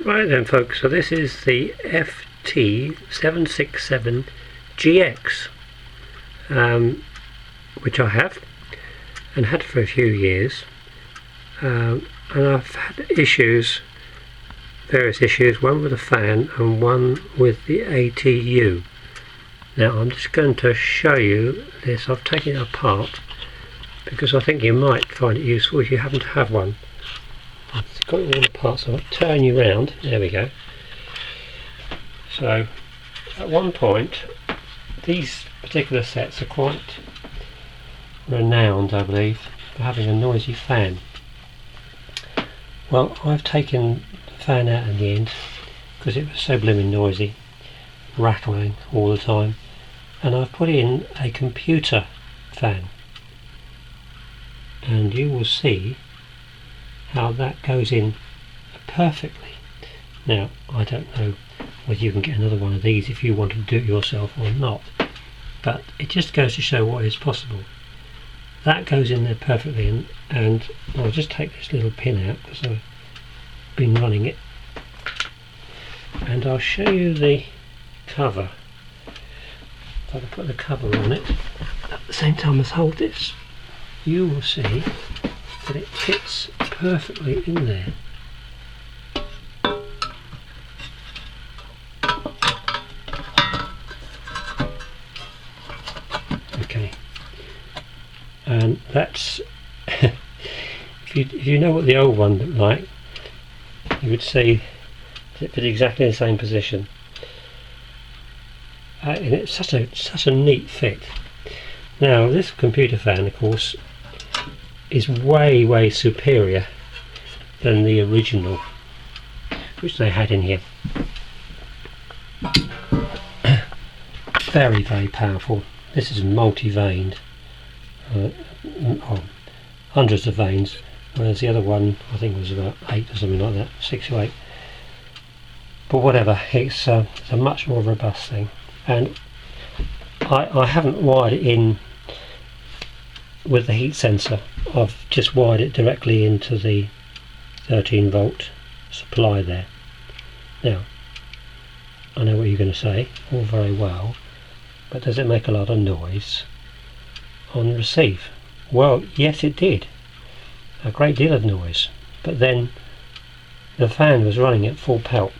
Right then folks, so this is the FT767GX, which I have and had for a few years, and I've had various issues, one with the fan and one with the ATU. Now I'm just going to show you this. I've taken it apart because I think you might find it useful if you happen to have one. I've got it all apart, so I'll turn you round. There we go. So at one point, these particular sets are quite renowned, I believe, for having a noisy fan. Well, I've taken the fan out in the end because it was so blooming noisy, rattling all the time, and I've put in a computer fan, and you will see how that goes in perfectly. Now I don't know whether you can get another one of these if you want to do it yourself or not, but it just goes to show what is possible. That goes in there perfectly, and I'll just take this little pin out because I've been running it, and I'll show you the cover. If I can put the cover on it at the same time as hold this, you will see that it fits perfectly in there. Okay, and that's if you know what the old one looked like, you would see it fit exactly in the same position, and it's such a neat fit. Now this computer fan, of course, is way superior than the original which they had in here. Very powerful. This is multi-vaned, hundreds of vanes, whereas the other one I think was about 8 or something like that, 6 or 8. But whatever, it's a much more robust thing, and I haven't wired it in with the heat sensor. I've just wired it directly into the 13 volt supply there. Now I know what you're going to say, all very well, but does it make a lot of noise on receive? Well, yes it did, a great deal of noise, but then the fan was running at full pelt,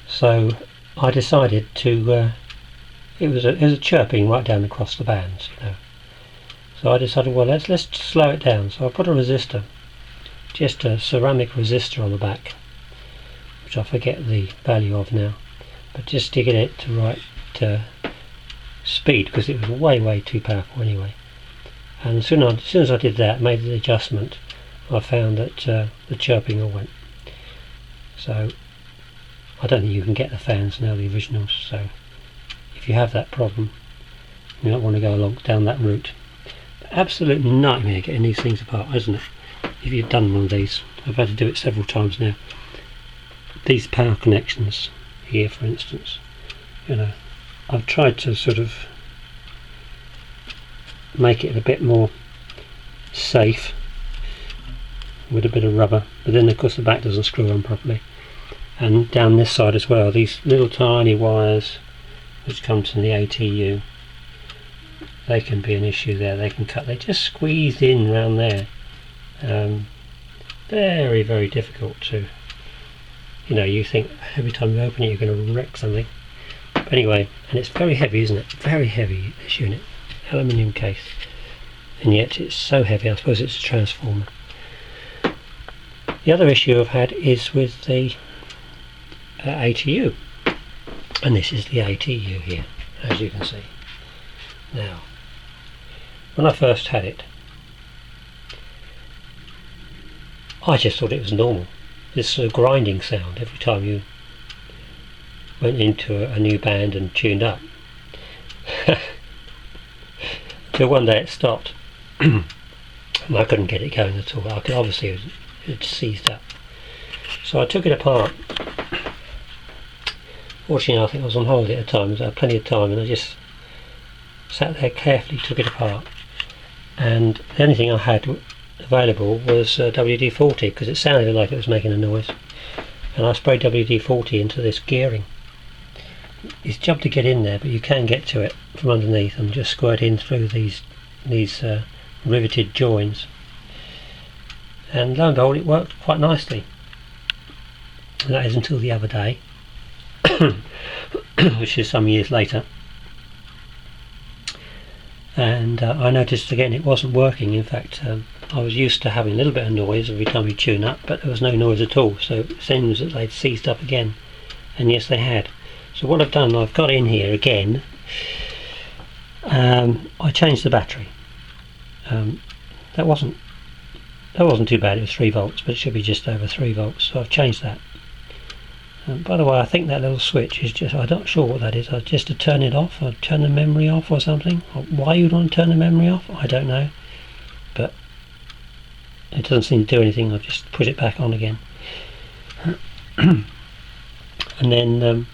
so I decided to it was a chirping right down across the bands, you know. So I decided, well, let's slow it down. So I put a resistor, just a ceramic resistor on the back, which I forget the value of now, but just to get it to right speed, because it was way too powerful anyway. And as soon as I did that, made the adjustment, I found that the chirping all went. So I don't think you can get the fans now, the originals, so if you have that problem, you don't want to go down that route. Absolute nightmare getting these things apart, isn't it? If you've done one of these, I've had to do it several times now. These power connections here, for instance, you know, I've tried to sort of make it a bit more safe with a bit of rubber, but then of course the back doesn't screw on properly. And down this side as well, these little tiny wires which come to the ATU, they can be an issue there. They can cut, they just squeezed in around there. Very difficult to, you know, you think every time you open it you're going to wreck something. But anyway, and it's very heavy, isn't it? Very heavy, this unit, aluminium case, and yet it's so heavy. I suppose it's a transformer. The other issue I've had is with the ATU, and this is the ATU here, as you can see. Now, when I first had it, I just thought it was normal. This sort of grinding sound every time you went into a new band and tuned up. Till one day it stopped. And I couldn't get it going at all. I could obviously it had seized up. So I took it apart. Fortunately, I think I was on holiday at the time, so I had plenty of time, and I just sat there carefully, took it apart, and the only thing I had available was WD-40, because it sounded like it was making a noise, and I sprayed WD-40 into this gearing. It's a job to get in there, but you can get to it from underneath and just squirt in through these riveted joins, and lo and behold, it worked quite nicely. And that is until the other day, which is some years later, and I noticed again it wasn't working. In fact, I was used to having a little bit of noise every time you tune up, but there was no noise at all, so it seems that they'd seized up again, and yes, they had. So what I've done, I've got in here again, I changed the battery. That wasn't too bad, it was 3 volts, but it should be just over 3 volts, so I've changed that. By the way, I think that little switch is just, I'm not sure what that is, just to turn it off, or turn the memory off or something. Why you'd want to turn the memory off, I don't know, but it doesn't seem to do anything. I'll just put it back on again. And then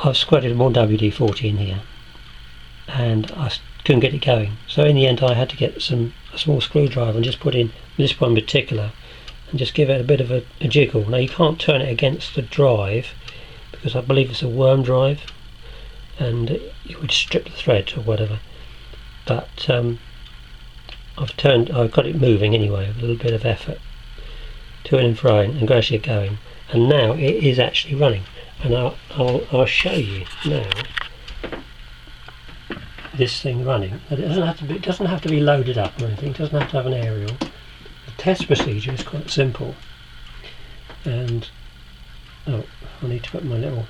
I've squirted more WD-40 in here, and I couldn't get it going, so in the end I had to get a small screwdriver and just put in this one in particular and just give it a bit of a jiggle. Now you can't turn it against the drive, because I believe it's a worm drive and it would strip the thread or whatever, but I've got it moving anyway with a little bit of effort, to and fro, and gradually going, and now it is actually running. And I'll show you now this thing running. It doesn't have to be loaded up or anything. It doesn't have to have an aerial. The test procedure is quite simple. And I need to put my little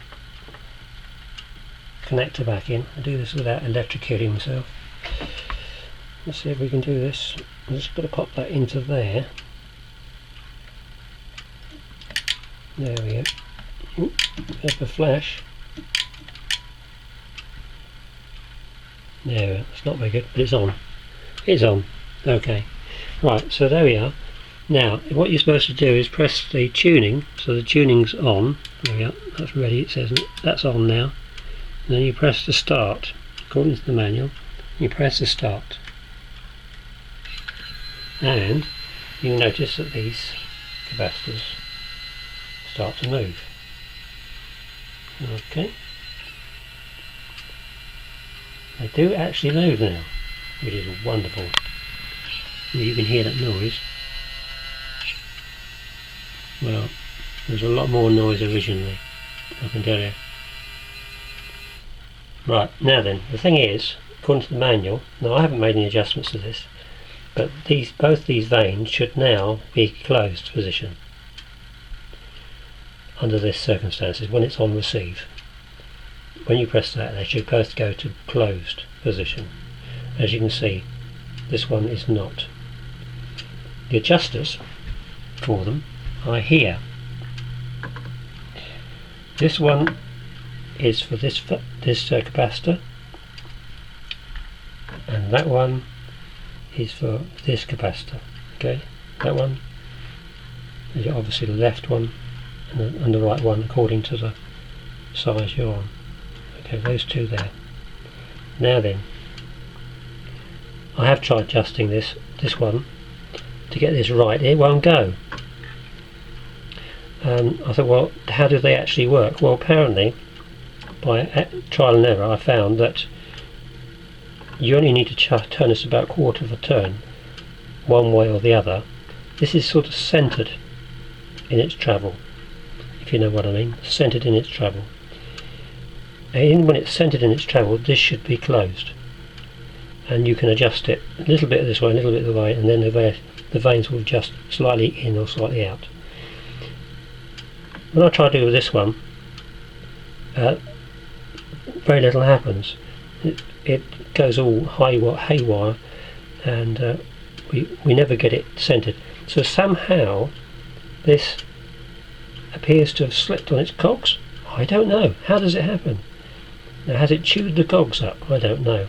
connector back in. I do this without electrocuting myself. Let's see if we can do this. I'm just going to pop that into there. There we go. Ooh, there's the flash. There, it's not very good, but it's on. It's on. Okay. Right, so there we are. Now, what you're supposed to do is press the tuning, so the tuning's on. There we go, that's ready, it says that's on now. And then you press the start, according to the manual. You press the start. And you'll notice that these capacitors start to move. Okay. They do actually move now, which is wonderful. You can hear that noise. Well, there's a lot more noise originally, I can tell you. Right, now then, the thing is, according to the manual, now I haven't made any adjustments to this, but both these vanes should now be closed position under this circumstances when it's on receive. When you press that, they should both go to closed position. As you can see, this one is not. The adjusters for them are here. This one is for this capacitor, and that one is for this capacitor. Okay, that one is obviously the left one, and the right one according to the size you're on. Okay, those two there. Now then, I have tried adjusting this one to get this right. It won't go. I thought, well, how do they actually work? Well, apparently, by trial and error, I found that you only need to turn this about a quarter of a turn, one way or the other. This is sort of centered in its travel, if you know what I mean, centered in its travel. And when it's centered in its travel, this should be closed, and you can adjust it a little bit this way, a little bit the way, and then the vanes will adjust slightly in or slightly out. When I try to do with this one, very little happens. It goes all haywire, and we never get it centered. So somehow this appears to have slipped on its cogs. I don't know. How does it happen? Now, has it chewed the cogs up? I don't know.